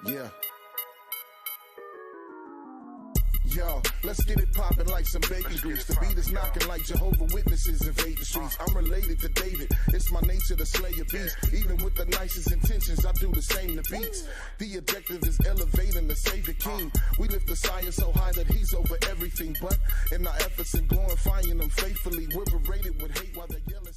Yeah. Yo, let's get it poppin' like some bacon grease. The beat is knocking like Jehovah Witnesses invade the streets. I'm related to David. It's my nature to slay a beast. Even with the nicest intentions, I do the same to beats. The objective is elevating the Savior King. We lift the Messiah so high that he's over everything. But in our efforts in glorifying him faithfully, we're berated with hate while they're yelling.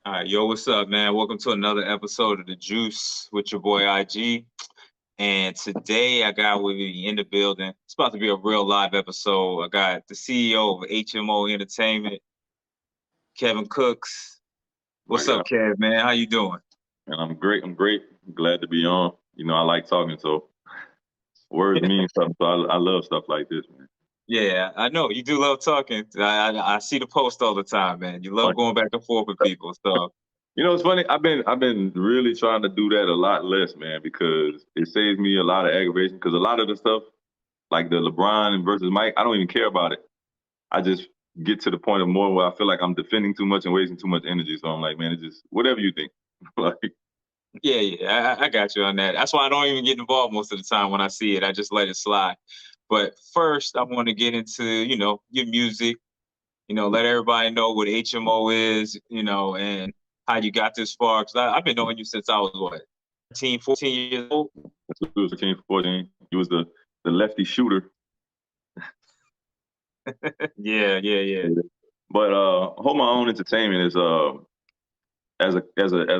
All right, yo, what's up, man? Welcome to another episode of The Juice with your boy IG. And today I got with me in the building. It's about to be a real live episode. I got the CEO of HMO Entertainment, Kevin Cooks. What's up, Kev, man? How you doing? And I'm great. I'm glad to be on. You know, I like talking, so words mean something. So I love stuff like this, man. Yeah, I know you do love talking. I see the post all the time, man. You love going back and forth with people. So you know, it's funny. I've been really trying to do that a lot less, man, because it saves me a lot of aggravation. Because a lot of the stuff, like the LeBron versus Mike, I don't even care about it. I just get to the point of more where I feel like I'm defending too much and wasting too much energy. So I'm like, man, it's just whatever you think. Like, yeah, I got you on that. That's why I don't even get involved most of the time when I see it. I just let it slide. But first, I want to get into, your music, let everybody know what HMO is, and how you got this far. Because I've been knowing you since I was, 13, 14 years old? It was 13, 14. He was the lefty shooter. Yeah. But Hold My Own Entertainment is as a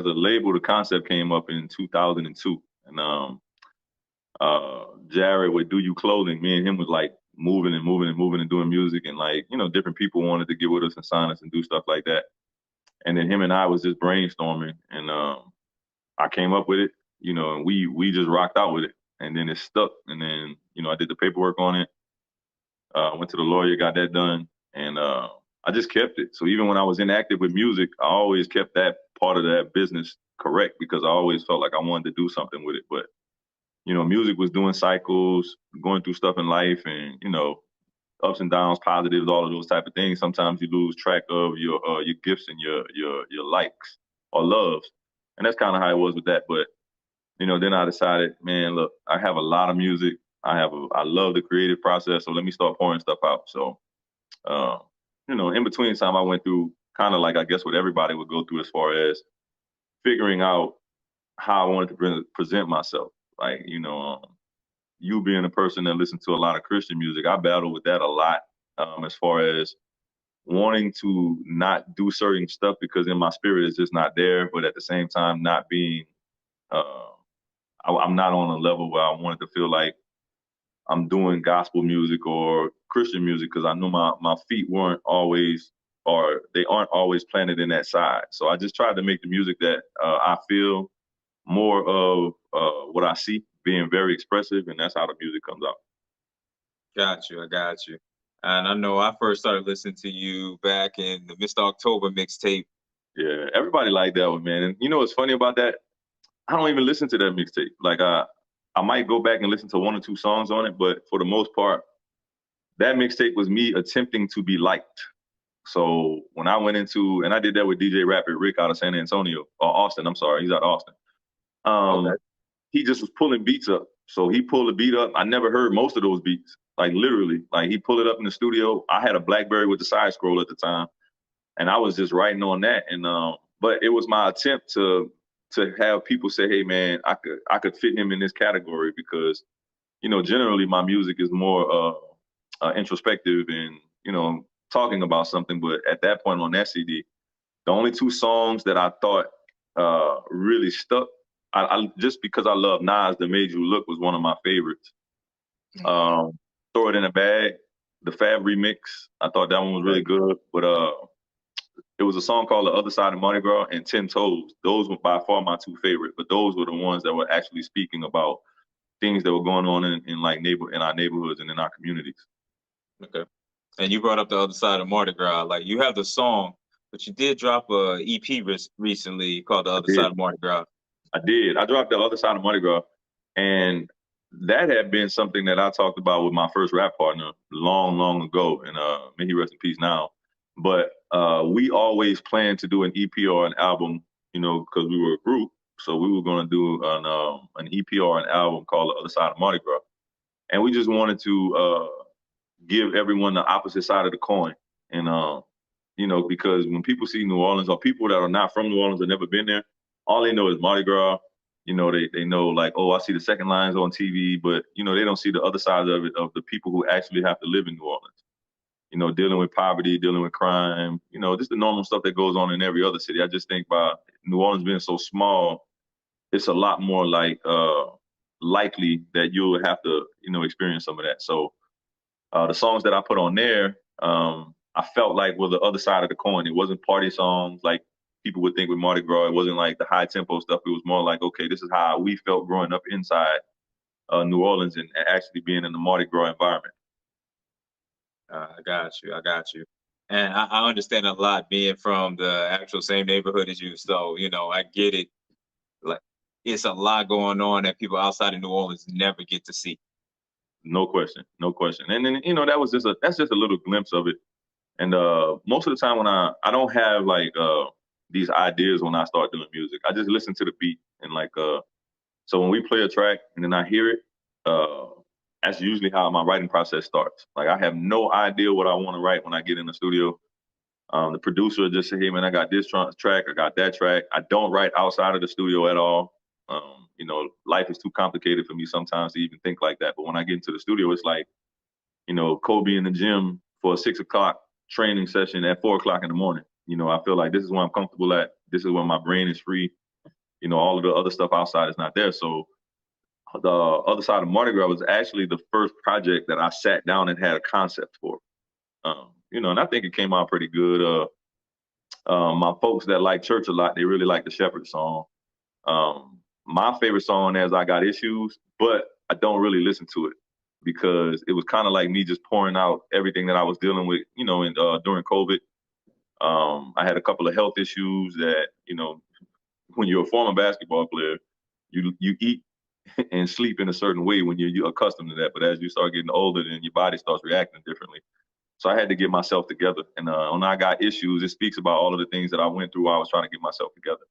label, the concept came up in 2002. And Jared with Do You Clothing, me and him was like moving and doing music, and like, different people wanted to get with us and sign us and do stuff like that. And then him and I was just brainstorming, and I came up with it, and we just rocked out with it, and then it stuck. And then, I did the paperwork on it, went to the lawyer, got that done, and I just kept it. So even when I was inactive with music, I always kept that part of that business correct, because I always felt like I wanted to do something with it. But music was doing cycles, going through stuff in life, and ups and downs, positives, all of those type of things. Sometimes you lose track of your gifts and your likes or loves, and that's kind of how it was with that. But then I decided, man, look, I have a lot of music. I love the creative process, so let me start pouring stuff out. So, in between time, I went through kind of like, I guess, what everybody would go through as far as figuring out how I wanted to present myself. Like, you being a person that listens to a lot of Christian music, I battle with that a lot, as far as wanting to not do certain stuff because in my spirit it's just not there, but at the same time not being, I'm not on a level where I wanted to feel like I'm doing gospel music or Christian music, because I know my feet weren't always, or they aren't always planted in that side. So I just tried to make the music that I feel more of what I see, being very expressive, and that's how the music comes out. I got you. And I know I first started listening to you back in the Mr. October mixtape. Yeah, everybody liked that one, man. And you know what's funny about that? I don't even listen to that mixtape. Like, I might go back and listen to one or two songs on it, but for the most part, that mixtape was me attempting to be liked. So when I went into, and I did that with DJ Rapid Rick out of San Antonio, or Austin, I'm sorry, he's out of Austin. Okay. He just was pulling beats up. So he pulled a beat up. I never heard most of those beats. Like, literally, like, he pulled it up in the studio. I had a BlackBerry with the side scroll at the time, and I was just writing on that. And but it was my attempt to have people say, hey man, I could fit him in this category, because generally my music is more introspective and talking about something. But at that point on that CD, the only two songs that I thought really stuck, I just because I love Nas, The Made You Look was one of my favorites. Throw It in a Bag, the Fab remix, I thought that one was really good. But it was a song called The Other Side of Mardi Gras and 10 Toes. Those were by far my two favorite, but those were the ones that were actually speaking about things that were going on in our neighborhoods and in our communities. Okay. And you brought up The Other Side of Mardi Gras. Like, you have the song, but you did drop a EP recently called The Other Side of Mardi Gras. I did. I dropped The Other Side of Mardi Gras, and that had been something that I talked about with my first rap partner long ago, and may he rest in peace now. But we always planned to do an EP or an album, you know, because we were a group. So we were going to do an EP or an album called The Other Side of Mardi Gras. And we just wanted to give everyone the opposite side of the coin. And, you know, because when people see New Orleans or people that are not from New Orleans or never been there, all they know is Mardi Gras. You know, they know like, oh, I see the second lines on TV, but, you know, they don't see the other side of it, of the people who actually have to live in New Orleans. You know, dealing with poverty, dealing with crime, you know, just the normal stuff that goes on in every other city. I just think by New Orleans being so small, it's a lot more like likely that you'll have to, you know, experience some of that. So the songs that I put on there, I felt like were the other side of the coin. It wasn't party songs like people would think with Mardi Gras. It wasn't like the high tempo stuff. It was more like, okay, this is how we felt growing up inside New Orleans and actually being in the Mardi Gras environment. I got you. I got you. And I understand a lot being from the actual same neighborhood as you. So, you know, I get it. Like, it's a lot going on that people outside of New Orleans never get to see. No question, no question. And then, you know, that's just a little glimpse of it. And most of the time when I don't have like these ideas when I start doing music. I just listen to the beat and like so when we play a track and then I hear it, that's usually how my writing process starts. Like I have no idea what I want to write when I get in the studio. The producer will just say, "Hey man, I got this track, I got that track." I don't write outside of the studio at all. You know, life is too complicated for me sometimes to even think like that. But when I get into the studio, it's like, you know, Kobe in the gym for a 6 o'clock training session at 4 o'clock in the morning. You know, I feel like this is where I'm comfortable at. This is where my brain is free. You know, all of the other stuff outside is not there. So the Other Side of Mardi Gras was actually the first project that I sat down and had a concept for. You know, and I think it came out pretty good. My folks that like church a lot, they really like the Shepherd song. My favorite song is I Got Issues, but I don't really listen to it because it was kind of like me just pouring out everything that I was dealing with, you know, during COVID. I had a couple of health issues that, you know, when you're a former basketball player, you eat and sleep in a certain way when you're accustomed to that. But as you start getting older, then your body starts reacting differently. So I had to get myself together. And when I Got Issues, it speaks about all of the things that I went through while I was trying to get myself together.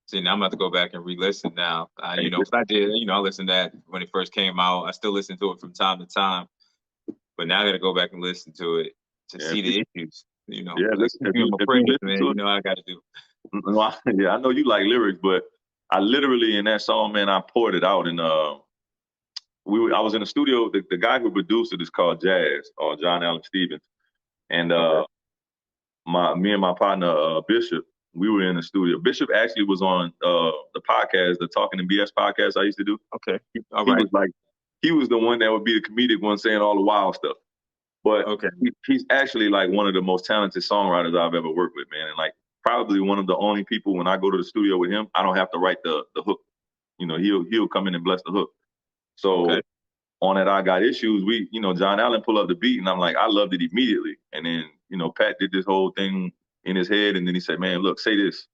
See, now I'm about to go back and re-listen now. You know, 'cause I did, you know, I listened to that when it first came out. I still listen to it from time to time, but now I got to go back and listen to it to see the issues. You know, yeah, listen, if give you, them a if you praise, listen man. to You it, know, I got to do. yeah, I know you like lyrics, but I literally in that song, man, I poured it out, and I was in the studio. The guy who produced it is called Jazz or John Allen Stevens, and Okay. me and my partner Bishop, we were in the studio. Bishop actually was on the podcast, the Talking and BS podcast I used to do. Okay. All He right. was like, he was the one that would be the comedic one saying all the wild stuff. But Okay. he's actually like one of the most talented songwriters I've ever worked with, man. And like probably one of the only people when I go to the studio with him, I don't have to write the hook. You know, he'll come in and bless the hook. So Okay. on that I Got Issues, you know, John Allen pulled up the beat and I'm like, I loved it immediately. And then, you know, Pat did this whole thing in his head and then he said, man, look, say this.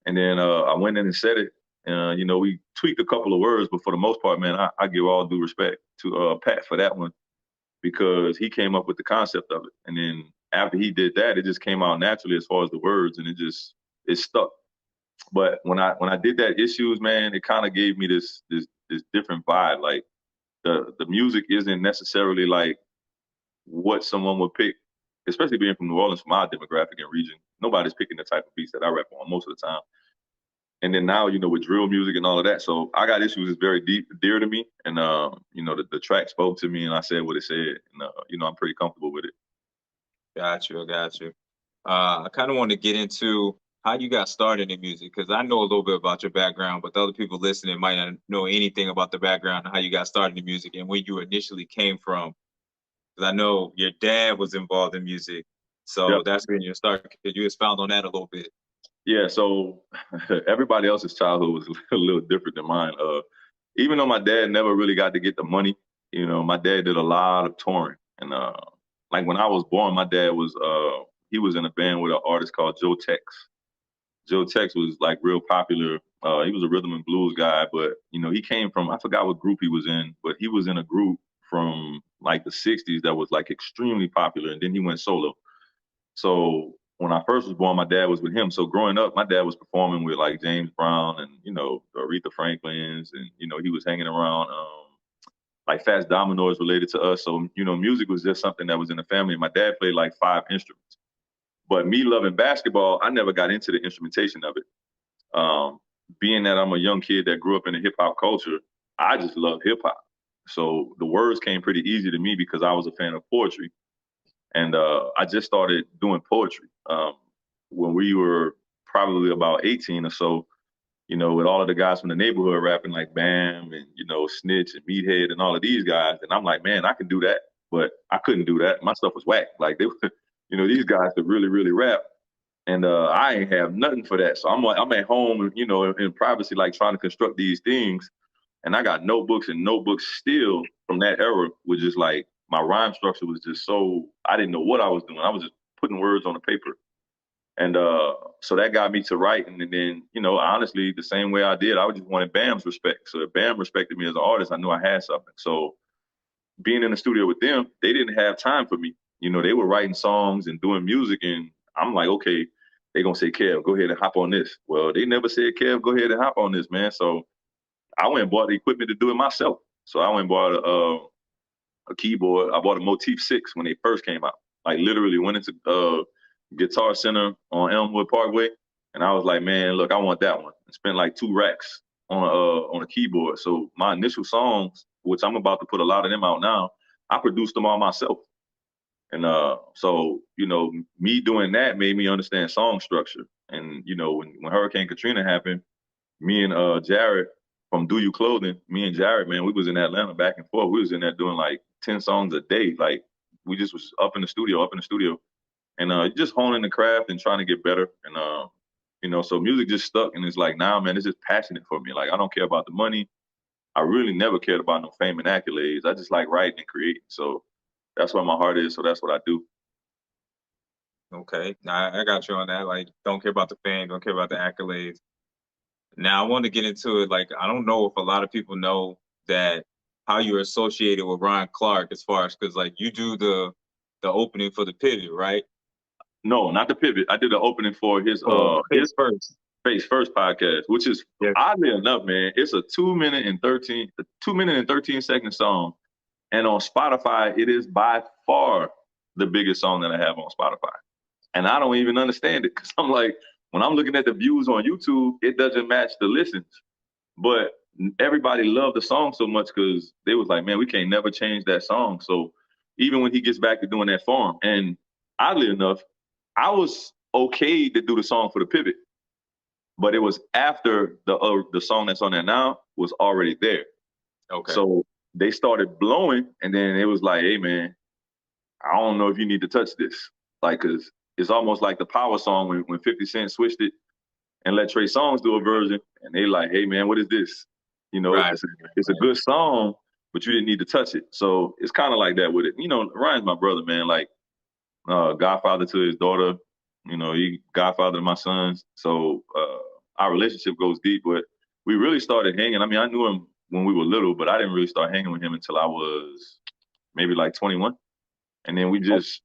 And then I went in and said it. You know, we tweaked a couple of words, but for the most part, man, I give all due respect to Pat for that one because he came up with the concept of it. And then after he did that, it just came out naturally as far as the words, and it stuck. But when I did that Issues, man, it kind of gave me this different vibe. Like the music isn't necessarily like what someone would pick, especially being from New Orleans, from our demographic and region. Nobody's picking the type of beats that I rap on most of the time. And then now, you know, with drill music and all of that. So I Got Issues is very dear to me. And, you know, the track spoke to me and I said what it said. And, you know, I'm pretty comfortable with it. Got you. I got you. I kind of want to get into how you got started in music because I know a little bit about your background, but the other people listening might not know anything about the background and how you got started in music and where you initially came from. Because I know your dad was involved in music, Yep. so that's when you start. Could you expound on that a little bit? Yeah. So everybody else's childhood was a little different than mine. Even though my dad never really got to get the money, you know, my dad did a lot of touring. And like when I was born, my dad was he was in a band with an artist called Joe Tex. Joe Tex was like real popular. He was a rhythm and blues guy, but you know, he came from I forgot what group he was in, but he was in a group from like the 60s that was like extremely popular, and then he went solo. So when I first was born, my dad was with him. So growing up, my dad was performing with like James Brown and, you know, Aretha Franklin's, and, you know, he was hanging around like Fats Domino's related to us. So, you know, music was just something that was in the family. My dad played like 5 instruments. But me loving basketball, I never got into the instrumentation of it. Being that I'm a young kid that grew up in a hip hop culture, I just love hip hop. So the words came pretty easy to me because I was a fan of poetry. And I just started doing poetry when we were probably about 18 or so, you know, with all of the guys from the neighborhood rapping like Bam and, you know, Snitch and Meathead and all of these guys. And I'm like, man, I can do that. But I couldn't do that. My stuff was whack. Like, they were, you know, these guys could really, really rap. And I ain't have nothing for that. So I'm like, I'm at home, you know, in privacy, like trying to construct these things. And I got notebooks and notebooks still from that era, with just like my rhyme structure was just so, I didn't know what I was doing. I was just putting words on the paper. And so that got me to writing. And then, you know, honestly, the same way I did, I just wanted Bam's respect. So if Bam respected me as an artist, I knew I had something. So being in the studio with them, they didn't have time for me. You know, they were writing songs and doing music. And I'm like, okay, they're going to say, Kev, go ahead and hop on this. Well, they never said, Kev, go ahead and hop on this, man. So I went and bought the equipment to do it myself. So I went and bought a keyboard. I bought a Motif 6 when they first came out. Like literally went into Guitar Center on Elmwood Parkway, and I was like, man, look, I want that one. And spent like 2 racks on a keyboard. So my initial songs, which I'm about to put a lot of them out now, I produced them all myself. And so, you know, me doing that made me understand song structure. And, you know, when Hurricane Katrina happened, me and Jared from Do You Clothing, me and Jared, man, we was in Atlanta back and forth. We was in there doing like 10 songs a day. Like we just was up in the studio. And just honing the craft and trying to get better. And, you know, so music just stuck. And it's like, now, man, it's just passionate for me. Like, I don't care about the money. I really never cared about no fame and accolades. I just like writing and creating. So that's where my heart is. So that's what I do. Okay, I got you on that. Like, don't care about the fame, don't care about the accolades. Now, I want to get into it. Like, I don't know if a lot of people know that how you're associated with Ron Clark, as far as, because like you do the opening for the Pivot, right? No, not the Pivot. I did the opening for his Face First. Face First podcast, which is oddly enough, man, it's a 2-minute and 13-second song. And on Spotify, it is by far the biggest song that I have on Spotify. And I don't even understand it, because I'm like, when I'm looking at the views on YouTube, it doesn't match the listens. But everybody loved the song so much because they was like, man, we can't never change that song. So even when he gets back to doing that farm, and oddly enough, I was okay to do the song for the Pivot, but it was after the song that's on there now was already there. Okay. So they started blowing, and then it was like, hey, man, I don't know if you need to touch this. Like, because it's almost like the Power song when 50 Cent switched it and let Trey Songz do a version, and they like, hey, man, what is this? You know, Right. It's a good song, but you didn't need to touch it. So it's kind of like that with it. You know, Ryan's my brother, man, like godfather to his daughter. You know, he godfather to my sons. So our relationship goes deep, but we really started hanging. I mean, I knew him when we were little, but I didn't really start hanging with him until I was maybe like 21. And then we just...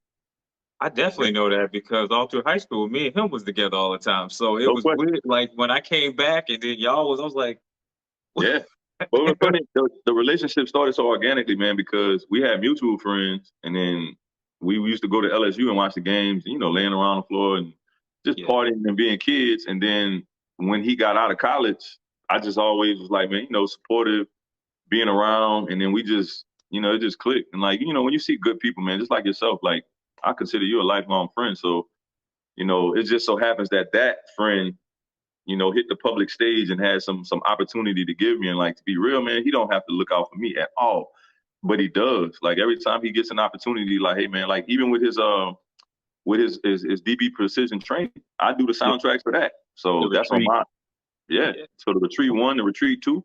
I definitely know that, because all through high school, me and him was together all the time. So it was weird. Like when I came back and then I was like, yeah. But it was funny, the relationship started so organically, man, because we had mutual friends, and then we used to go to LSU and watch the games, you know, laying around the floor and just partying and being kids. And then when he got out of college, I just always was like, man, you know, supportive, being around. And then we just, you know, it just clicked. And like, you know, when you see good people, man, just like yourself, like I consider you a lifelong friend. So, you know, it just so happens that friend, you know, hit the public stage and had some opportunity to give me. And like, to be real, man, he don't have to look out for me at all, but he does. Like every time he gets an opportunity, like, hey, man, like even with his DB Precision Training, I do the soundtracks for that. So that's on my, So the Retreat 1, the Retreat 2,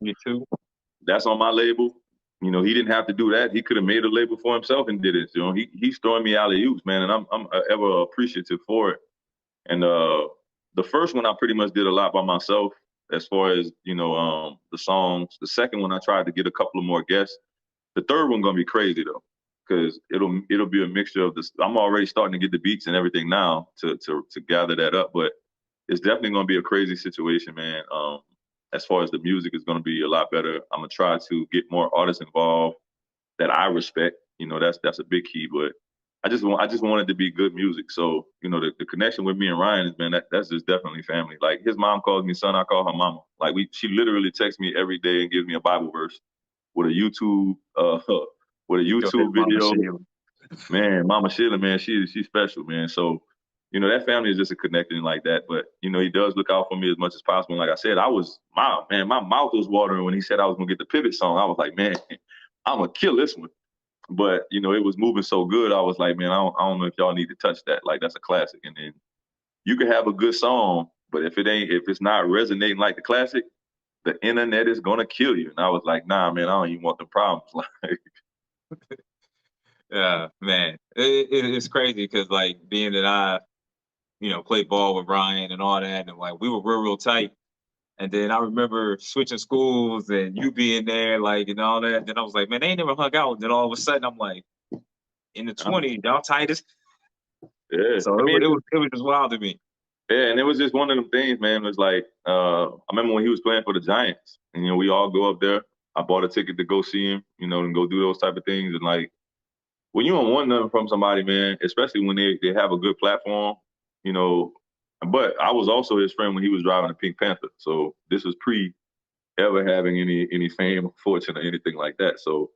that's on my label. You know, he didn't have to do that. He could have made a label for himself and did it. You know, he's throwing me alley-oops, man, and I'm ever appreciative for it. And the first one I pretty much did a lot by myself, as far as, you know, the songs. The second one I tried to get a couple of more guests. The third one gonna be crazy though. because it'll be a mixture of this. I'm already starting to get the beats and everything now to gather that up, but it's definitely going to be a crazy situation, man. As far as the music is going to be a lot better. I'm gonna try to get more artists involved that I respect. You know, that's a big key, but I just want it to be good music. So, you know, the connection with me and Ryan is, man, that's just definitely family. Like his mom calls me son, I call her mama. Like she literally texts me every day and gives me a Bible verse with a YouTube with a Go ahead, YouTube Mama video. Sheila. Man, Mama Sheila, man, she's special, man. So, you know, that family is just a connecting like that. But, you know, he does look out for me as much as possible. And like I said, my mouth was watering when he said I was gonna get the pivot song. I was like, man, I'm gonna kill this one. But, you know, it was moving so good. I was like, man, I don't know if y'all need to touch that. Like that's a classic. And then you can have a good song, but if it's not resonating like the classic, the internet is gonna kill you. And I was like, nah, man, I don't even want the problems. Like, Yeah, man, it's crazy because like being that I, played ball with Ryan and all that, and like we were real tight. And then I remember switching schools and you being there, like, and all that. Then I was like, man, they ain't never hung out. And then all of a sudden, I'm like, in the 20s, y'all tightest. yeah, So I mean, it was just wild to me. yeah, and it was just one of them things, man. It was like I remember when he was playing for the Giants, and you know we all go up there. I bought a ticket to go see him, you know, and go do those type of things. And like when you don't want nothing from somebody, man, especially when they have a good platform, you know. But I was also his friend when he was driving a Pink Panther, so this was pre ever having any fame, fortune, or anything like that. So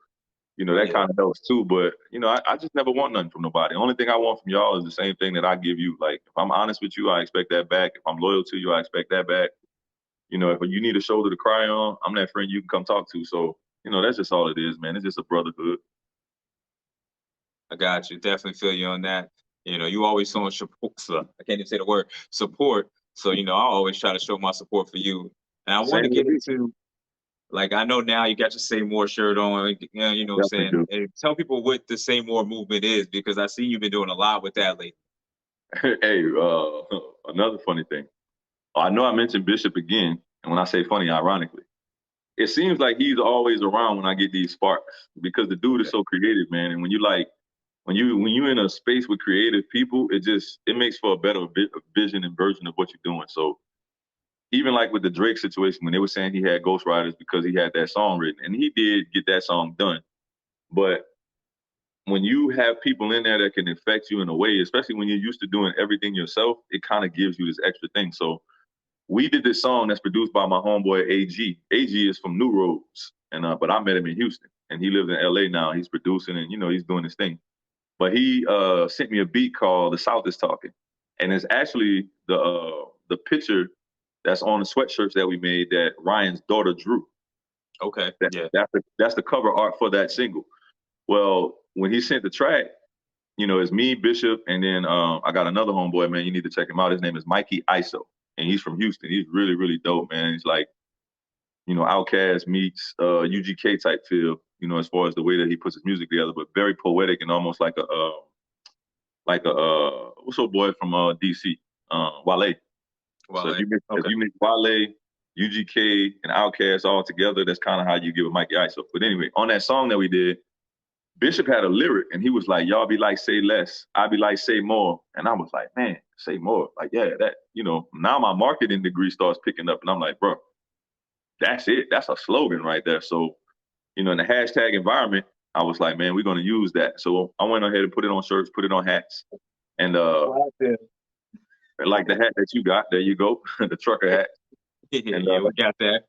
you know, that Yeah, kind of helps too. But, you know, I just never want nothing from nobody. The only thing I want from y'all is the same thing that I give you. Like, if I'm honest with you, I expect that back. If I'm loyal to you, I expect that back. You know, if you need a shoulder to cry on, I'm that friend you can come talk to. So, you know, that's just all it is, man. It's just a brotherhood. I got you. Definitely feel you on that. You always showing support. I can't even say the word support. So, I always try to show my support for you. And I want to Same get with me. into, like, I know now you got your Say More shirt on, you know what I'm Definitely saying? do. And tell people what the Say More movement is because I see you've been doing a lot with that lately. Hey, another funny thing. I know I mentioned Bishop again. And when I say funny, ironically, it seems like he's always around when I get these sparks because the dude is Okay. so creative, man. And when you in a space with creative people, it makes for a better vision and version of what you're doing. So even like with the Drake situation, when they were saying he had ghostwriters because he had that song written, and he did get that song done, but when you have people in there that can affect you in a way, especially when you're used to doing everything yourself, it kind of gives you this extra thing. So we did this song that's produced by my homeboy AG. AG is from New Roads, and but I met him in Houston, and he lives in LA now. He's producing, and you know he's doing his thing. But he sent me a beat called "The South Is Talking," and it's actually the picture that's on the sweatshirts that we made that Ryan's daughter drew. Okay. Yeah. That's the cover art for that single. Well, when he sent the track, you know, it's me, Bishop, and then I got another homeboy, man. You need to check him out. His name is Mikey ISO, and he's from Houston. He's really, really dope, man. He's like, you know, Outkast meets UGK type feel, you know, as far as the way that he puts his music together, but very poetic and almost like a what's old boy from DC, Wale. So Wale. if Okay. you mix Wale, UGK, and Outkast all together, that's kind of how you give a Mikey ISO. But anyway, on that song that we did, Bishop had a lyric and he was like, y'all be like, say less. I be like, say more. And I was like, man, say more. Like, yeah, that, you know, now my marketing degree starts picking up and I'm like, bro, that's it. That's a slogan right there. So, you know, in the hashtag environment, I was like, man, we're going to use that. So I went ahead and put it on shirts, put it on hats. And Wow, yeah. like the hat that you got, there you go, the trucker hat. And Yeah, we got that.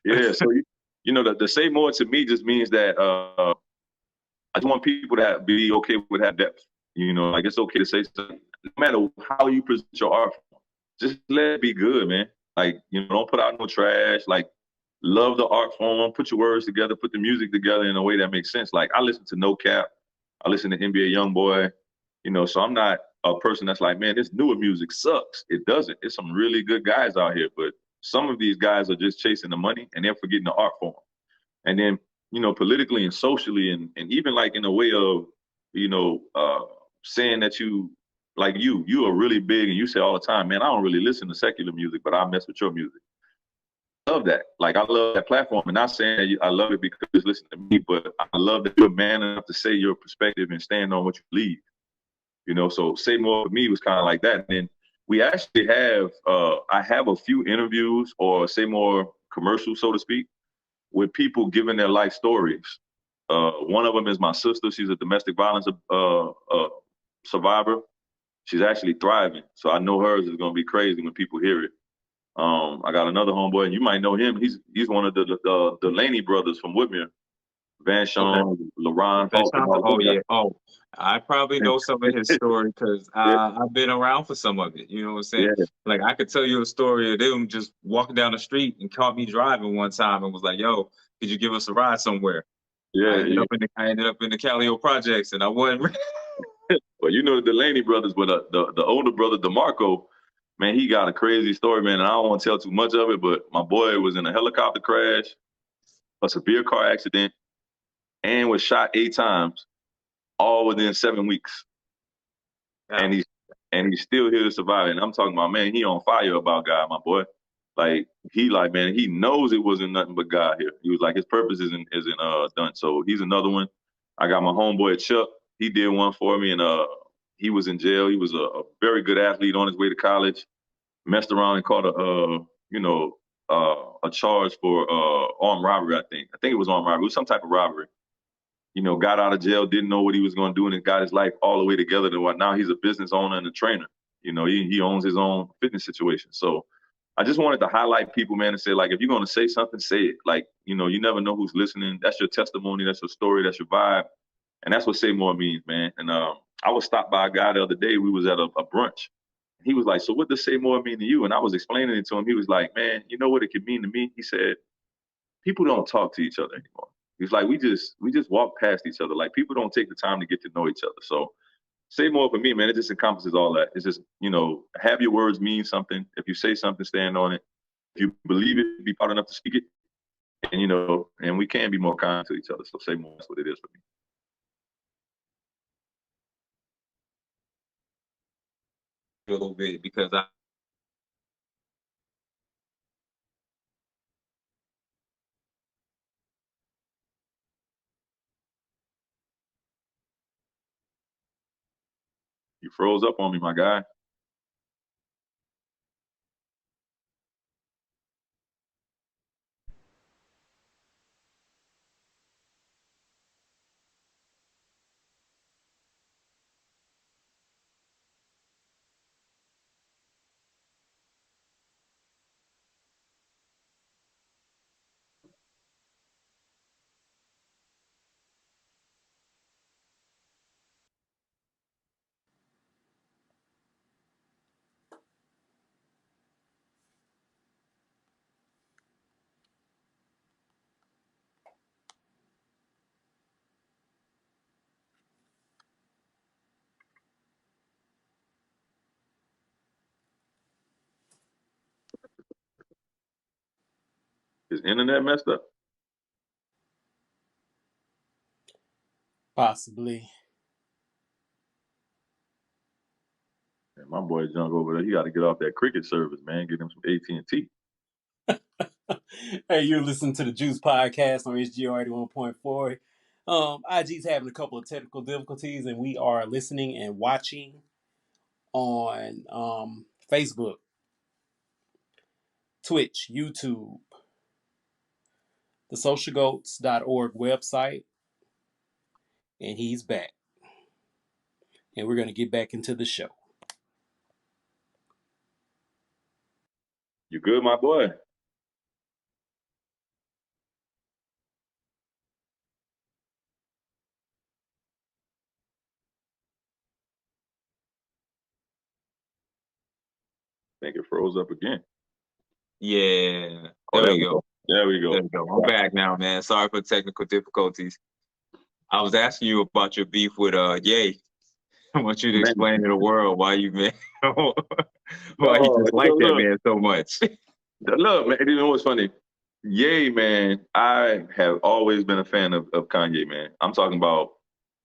yeah, so, you know, the say more to me just means that I just want people to be okay with that depth. You know, like it's okay to say something, no matter how you present your art form. Just let it be good, man. Like, you know, don't put out no trash. Like, love the art form. Put your words together. Put the music together in a way that makes sense. Like, I listen to No Cap. I listen to NBA YoungBoy. You know, so I'm not a person that's like, man, this newer music sucks. It doesn't. It's some really good guys out here, but some of these guys are just chasing the money and they're forgetting the art form. And then, you know, politically and socially and even like in a way of, you know, saying that you are really big and you say all the time, man, I don't really listen to secular music, but I mess with your music. love that. Like, I love that platform. And not saying that I love it because you listen to me, but I love that you're man enough to say your perspective and stand on what you believe. You know, so Say More for me was kind of like that. And then we actually have, I have a few interviews or Say More commercials, so to speak, with people giving their life stories. One of them is my sister. She's a domestic violence survivor. She's actually thriving. So I know hers is going to be crazy when people hear it. I got another homeboy, and you might know him. He's one of the Delaney brothers from Woodmere. Van Sean, Okay. LaRon, Oh yeah. Oh, I probably know some of his story because I've been around for some of it. You know what I'm saying? Yeah. Like I could tell you a story of them just walking down the street and caught me driving one time and was like, "Yo, could you give us a ride somewhere?" Yeah, I ended up in the Callio projects, and I wasn't. Well, you know the Delaney brothers, but the older brother DeMarco, man, he got a crazy story, man. And I don't want to tell too much of it, but my boy was in a helicopter crash, a severe car accident, and was shot 8 times, all within 7 weeks. Yeah. And he's still here to survive. And I'm talking about, man, he on fire about God, my boy. Like man, he knows it wasn't nothing but God here. He was like, his purpose isn't done. So he's another one. I got my homeboy Chuck. He did one for me, and he was in jail. He was a very good athlete on his way to college. Messed around and caught a charge for armed robbery. I think it was armed robbery. It was some type of robbery. You know, got out of jail, didn't know what he was going to do, and got his life all the way together to what now he's a business owner and a trainer. You know, he owns his own fitness situation. So I just wanted to highlight people, man, and say, like, if you're going to say something, say it. Like, you know, you never know who's listening. That's your testimony. That's your story. That's your vibe. And that's what Say More means, man. And I was stopped by a guy the other day. We was at a brunch. He was like, "So what does Say More mean to you?" And I was explaining it to him. He was like, "Man, you know what it could mean to me?" He said, "People don't talk to each other anymore. He's like, we just walk past each other. Like, people don't take the time to get to know each other." So Say More for me, man, it just encompasses all that. It's just, you know, have your words mean something. If you say something, stand on it. If you believe it, be proud enough to speak it. And, you know, and we can be more kind to each other. So Say More, that's what it is for me. A little bit because You froze up on me, my guy. His internet messed up. Possibly. Man, my boy Junk over there, he got to get off that cricket service, man. Get him some AT&T. Hey, you're listening to the Juice Podcast on SGR 81.4. IG's having a couple of technical difficulties, and we are listening and watching on Facebook, Twitch, YouTube, the socialgoats.org website, and he's back. And we're going to get back into the show. You good, my boy? I think it froze up again. yeah, Oh, there we go. There we go. There we go. I'm back now, man. Sorry for technical difficulties. I was asking you about your beef with Ye. I want you to explain to the world why you man why you just like that man so much. Look, man, you know what's funny? Ye, man, I have always been a fan of Kanye, man. I'm talking about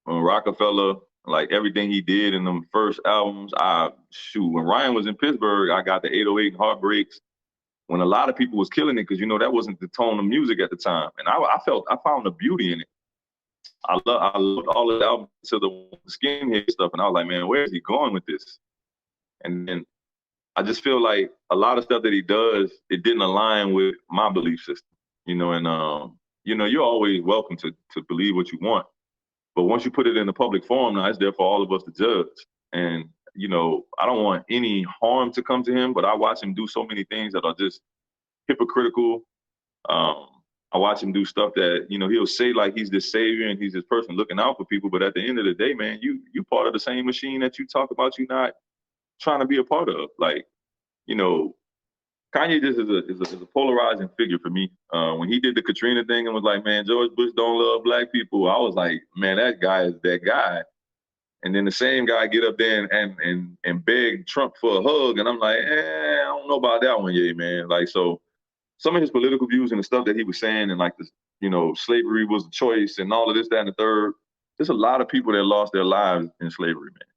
Rockefeller, like everything he did in them first albums. When Ryan was in Pittsburgh, I got the 808 Heartbreaks. when a lot of people was killing it, because that wasn't the tone of music at the time. And I found the beauty in it. I loved all of the albums to the skinhead stuff, and I was like, man, where is he going with this? And then I just feel like a lot of stuff that he does, it didn't align with my belief system, and you're always welcome to believe what you want. But once you put it in the public forum, now it's there for all of us to judge. And, I don't want any harm to come to him, but I watch him do so many things that are just hypocritical. I watch him do stuff that, he'll say like he's this savior and he's this person looking out for people. But at the end of the day, man, you part of the same machine that you talk about you not trying to be a part of. Like, Kanye just is a polarizing figure for me. When he did the Katrina thing and was like, man, George Bush don't love black people, I was like, man, that guy is that guy. And then the same guy get up there and beg Trump for a hug, and I'm like, I don't know about that one, yeah, man. Like, so some of his political views and the stuff that he was saying, and like this, slavery was a choice and all of this, that, and the third. There's a lot of people that lost their lives in slavery, man.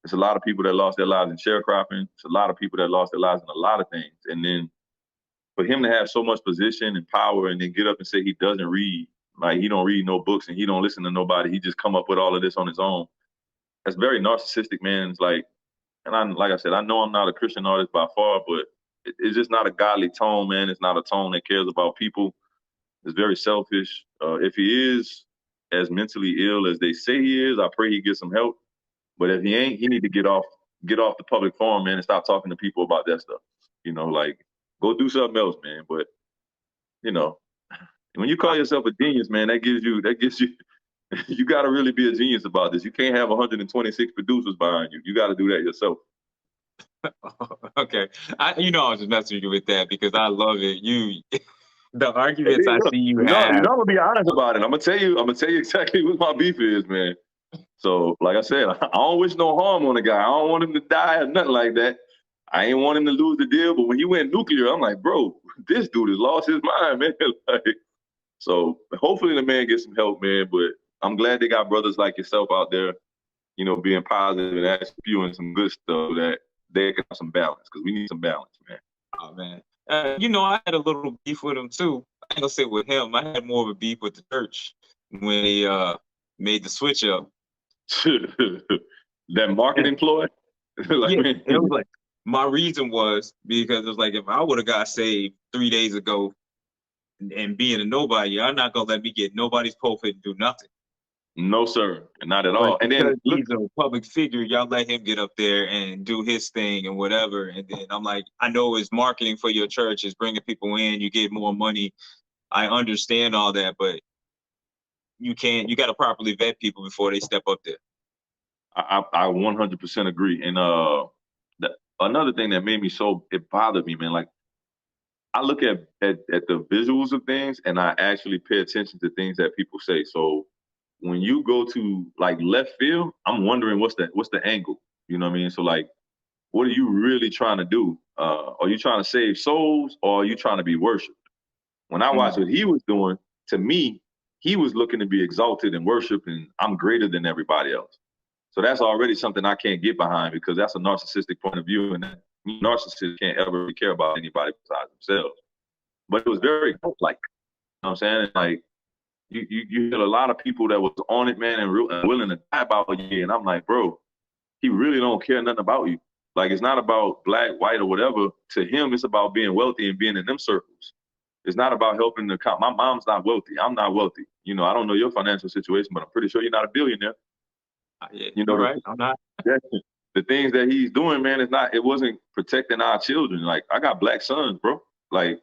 There's a lot of people that lost their lives in sharecropping. There's a lot of people that lost their lives in a lot of things. And then for him to have so much position and power and then get up and say he doesn't read, like he don't read no books and he don't listen to nobody, he just come up with all of this on his own. That's very narcissistic, man. It's like, and like I said, I know I'm not a Christian artist by far, but it's just not a godly tone, man. It's not a tone that cares about people. It's very selfish. If he is as mentally ill as they say he is, I pray he gets some help. But if he ain't, he need to get off the public forum, man, and stop talking to people about that stuff. Like go do something else, man. But when you call yourself a genius, man, that gives you you got to really be a genius about this. You can't have 126 producers behind you. You got to do that yourself. Okay, I was just messing with you with that because I love it. The arguments I see you have. I'm gonna be honest about it. I'm gonna tell you exactly what my beef is, man. So, like I said, I don't wish no harm on the guy. I don't want him to die or nothing like that. I ain't want him to lose the deal. But when he went nuclear, I'm like, bro, this dude has lost his mind, man. So hopefully the man gets some help, man. But I'm glad they got brothers like yourself out there, being positive and actually spewing some good stuff that they can have some balance, because we need some balance, man. Oh, man. I had a little beef with him, too. I ain't gonna say with him. I had more of a beef with the church when they made the switch up. That marketing ploy? Like, yeah, it was like, my reason was because it was like, if I would have got saved 3 days ago and being a nobody, I'm not gonna let me get nobody's pulpit and do nothing. No, sir, not at all. And then he's a public figure, y'all let him get up there and do his thing and whatever. And then I'm like, I know it's marketing for your church, it's bringing people in, you get more money. I understand all that, but you got to properly vet people before they step up there. I 100% agree. And another thing that made me it bothered me, man. Like, I look at the visuals of things, and I actually pay attention to things that people say. So when you go to like left field, I'm wondering what's the angle. You know what I mean? So like, what are you really trying to do? Are you trying to save souls, or are you trying to be worshipped? When I watched what he was doing, to me, he was looking to be exalted and worshiped, and I'm greater than everybody else. So that's already something I can't get behind, because that's a narcissistic point of view, and that narcissists can't ever really care about anybody besides themselves. But it was very cult-like. You know what I'm saying? And like, you had a lot of people that was on it, man, and willing to die about you. And I'm like, bro, he really don't care nothing about you. Like, it's not about black, white, or whatever. To him, it's about being wealthy and being in them circles. It's not about helping the count. My mom's not wealthy. I'm not wealthy. I don't know your financial situation, but I'm pretty sure you're not a billionaire. Yeah, you're right. I'm not. The things that he's doing, man, it wasn't protecting our children. Like, I got black sons, bro. Like,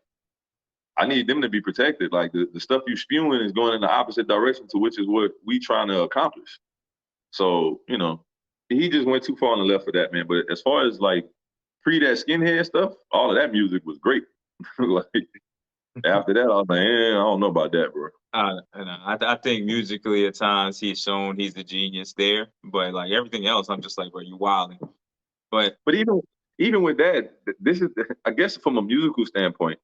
I need them to be protected. Like, the stuff you spewing is going in the opposite direction to which is what we trying to accomplish. So, he just went too far on the left for that, man. But as far as like that skinhead stuff, all of that music was great. Like, after that, I was like, I don't know about that, bro. I think musically at times he's shown he's the genius there, but like everything else, I'm just like, bro, you wilding. But even with that, this is, I guess, from a musical standpoint.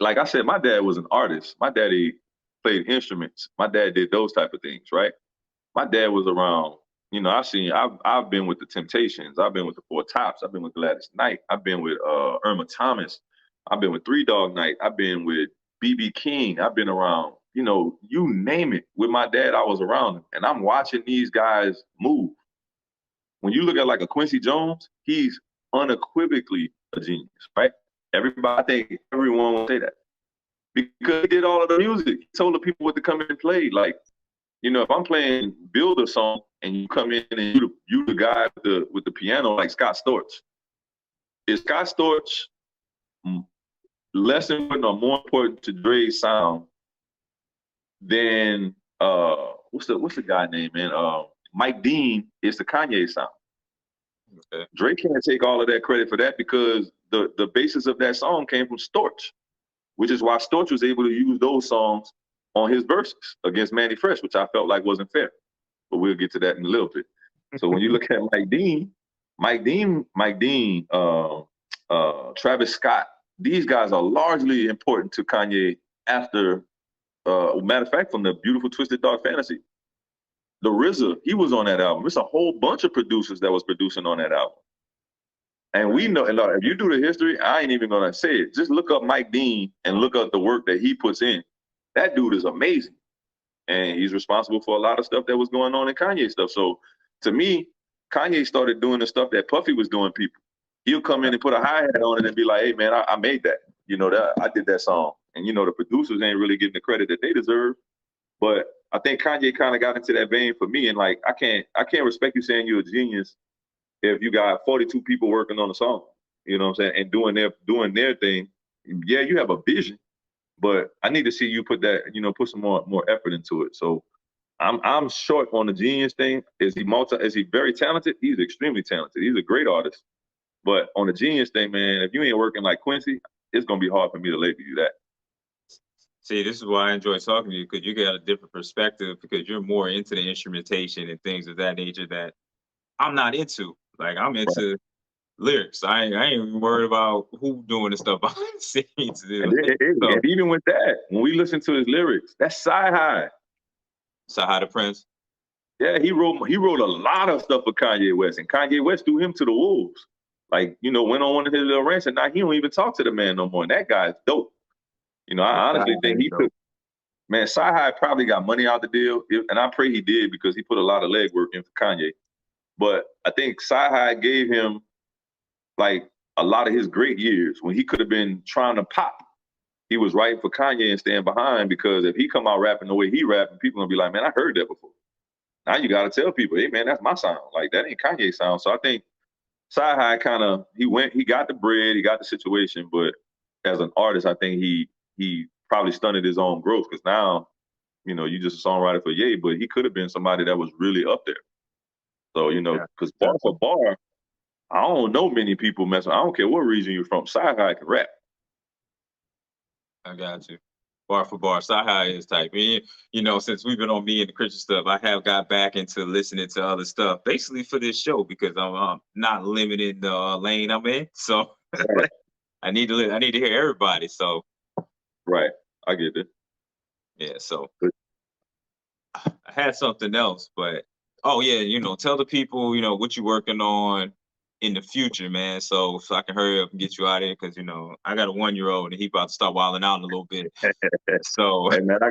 Like I said, my dad was an artist. My daddy played instruments. My dad did those type of things, right? My dad was around I've been with the Temptations, I've been with the Four Tops, I've been with Gladys Knight, I've been with Irma Thomas, I've been with Three Dog Night, I've been with BB King, I've been around, you name it. With my dad, I was around him, and I'm watching these guys move. When you look at like a Quincy Jones, he's unequivocally a genius, right? I think everyone will say that because he did all of the music. He told the people what to come in and play. Like, if I'm playing Build a song and you come in and you the guy with the piano like Scott Storch, is Scott Storch less important or more important to Dre's sound than what's the guy name, man? Mike Dean is the Kanye sound. Okay. Dre can't take all of that credit for that because the basis of that song came from Storch, which is why Storch was able to use those songs on his verses against Manny Fresh, which I felt like wasn't fair. But we'll get to that in a little bit. So when you look at Mike Dean, Travis Scott, these guys are largely important to Kanye after, matter of fact, from the Beautiful Twisted Dark Fantasy. The RZA, he was on that album. It's a whole bunch of producers that was producing on that album. And we know, and if you do the history, I ain't even gonna say it. Just look up Mike Dean and look up the work that he puts in. That dude is amazing. And he's responsible for a lot of stuff that was going on in Kanye stuff. So to me, Kanye started doing the stuff that Puffy was doing people. He'll come in and put a hi-hat on it and be like, hey man, I made that. That I did that song. And the producers ain't really getting the credit that they deserve. But I think Kanye kind of got into that vein for me. And like, I can't respect you saying you're a genius if you got 42 people working on a song, you know what I'm saying, and doing their thing. Yeah, you have a vision, but I need to see you put that, put some more effort into it. So I'm short on the genius thing. Is he very talented? He's extremely talented. He's a great artist. But on the genius thing, man, if you ain't working like Quincy, it's gonna be hard for me to label you that. See, this is why I enjoy talking to you, because you got a different perspective, because you're more into the instrumentation and things of that nature that I'm not into. Like, I'm into lyrics. I ain't even worried about who doing the stuff behind the scenes. And even with that, when we listen to his lyrics, that's Sci-Hi. Sci-Hi the Prince. Yeah, he wrote a lot of stuff for Kanye West, and Kanye West threw him to the wolves. Like, went on one of his little rants, and now he don't even talk to the man no more. And that guy's dope. I honestly think he took, man, Sci-Hi probably got money out the deal, and I pray he did because he put a lot of legwork in for Kanye. But I think Sci-Hi gave him like a lot of his great years when he could have been trying to pop. He was writing for Kanye and staying behind, because if he come out rapping the way he rapping, people gonna be like, man, I heard that before. Now you gotta tell people, hey man, that's my sound. Like, that ain't Kanye's sound. So I think Sci-Hi he got the bread, he got the situation, but as an artist, I think he probably stunted his own growth, because now, you just a songwriter for Ye, but he could have been somebody that was really up there. So, because bar for bar, I don't know many people messing. I don't care what region you're from. Sci-Hi can rap. I got you. Bar for bar, Sci-Hi is type. And, since we've been on me and the Christian stuff, I have got back into listening to other stuff, basically for this show, because I'm not limited the lane I'm in. So right. I need to hear everybody. So right, I get it. Yeah. So I had something else, but oh yeah, tell the people, what you're working on in the future, man. So I can hurry up and get you out of here, because I got a 1-year-old and he about to start wilding out in a little bit. So hey man, I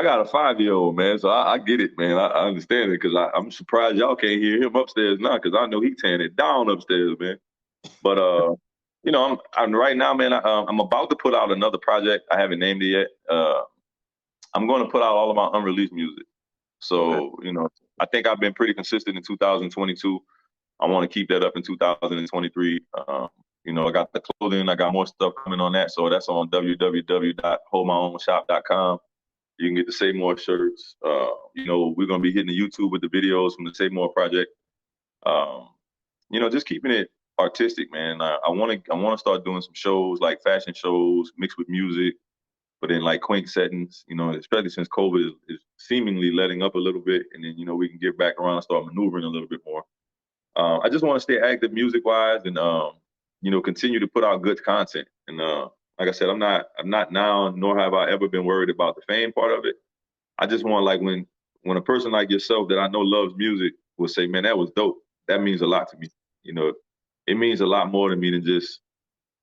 got a 5-year-old, man. So I get it, man. I understand it, because I'm surprised y'all can't hear him upstairs now, because I know he tearing it down upstairs, man. But I'm right now, man. I'm about to put out another project. I haven't named it yet. I'm going to put out all of my unreleased music. So I think I've been pretty consistent in 2022. I want to keep that up in 2023. I got the clothing. I got more stuff coming on that. So that's on www.holdmyownshop.com. You can get the Say More shirts. We're going to be hitting the YouTube with the videos from the Say More project. Just keeping it artistic, man. I want to start doing some shows, like fashion shows mixed with music, but in like quaint settings, especially since COVID is seemingly letting up a little bit. And then, we can get back around and start maneuvering a little bit more. I just want to stay active music-wise and, continue to put out good content. And like I said, I'm not now, nor have I ever been worried about the fame part of it. I just want, like, when a person like yourself that I know loves music will say, man, that was dope. That means a lot to me. You know, it means a lot more to me than just,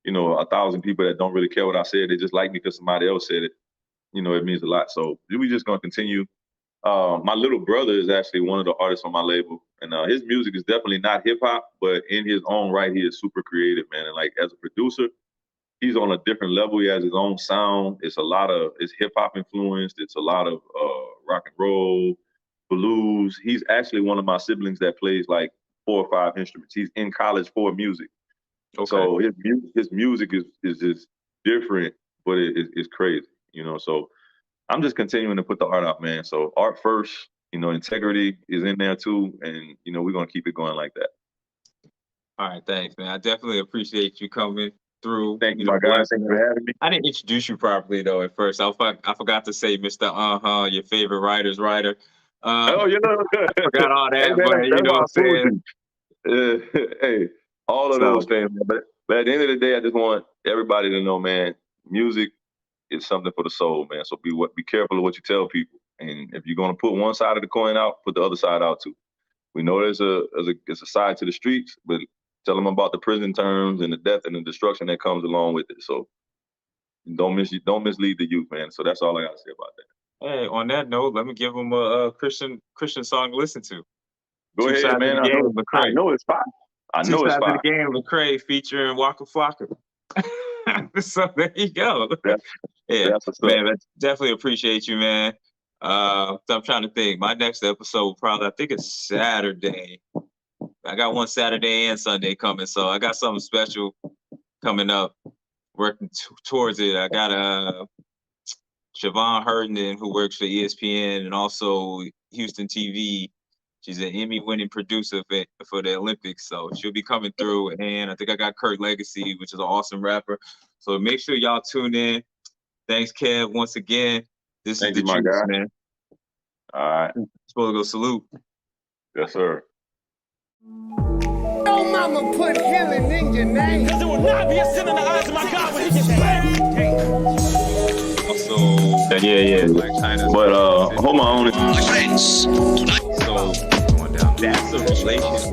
you know, 1,000 people that don't really care what I said. They just like me because somebody else said it. You know, it means a lot. So we just gonna continue. My little brother is actually one of the artists on my label, and his music is definitely not hip hop, but in his own right, he is super creative, man. And like as a producer, he's on a different level. He has his own sound. It's hip hop influenced. It's a lot of rock and roll, blues. He's actually one of my siblings that plays like 4 or 5 instruments. He's in college for music. Okay. So his music is just different, but it's crazy, you know. So I'm just continuing to put the art out, man. So art first, you know, integrity is in there too, and you know we're gonna keep it going like that. All right, thanks, man. I definitely appreciate you coming through. Thank you, my guy. Thank you for having me. I didn't introduce you properly though at first. I forgot to say, Mr. Your favorite writer's writer. Oh, you know, I forgot all that, hey, man, but you know what I'm saying. Hey, all of those things, man. But at the end of the day, I just want everybody to know, man, music is something for the soul, man. So be careful of what you tell people. And if you're gonna put one side of the coin out, put the other side out too. We know there's a side to the streets, but tell them about the prison terms and the death and the destruction that comes along with it. So don't mislead the youth, man. So that's all I gotta say about that. Hey, on that note, let me give them a Christian song to listen to. Go ahead, man. I know it's fine. I know it's fine. The Game, Lecrae featuring Waka Flocka. So there you go. Man, I definitely appreciate you, man. So I'm trying to think. My next episode probably, I think it's Saturday. I got one Saturday and Sunday coming, so I got something special coming up. Working towards it. I got Siobhan Herndon, who works for ESPN and also Houston TV. She's an Emmy-winning producer for the Olympics, so she'll be coming through. And I think I got Kurt Legacy, which is an awesome rapper. So make sure y'all tune in. Thanks, Kev, once again. This is the juice, man. All right. Supposed to go salute. Yes, sir. Oh, mama, put healing in your name. Because it will not be a sin in the eyes of my God when he gets back. Also, yeah. Like China's but hold my own. So that's a relation.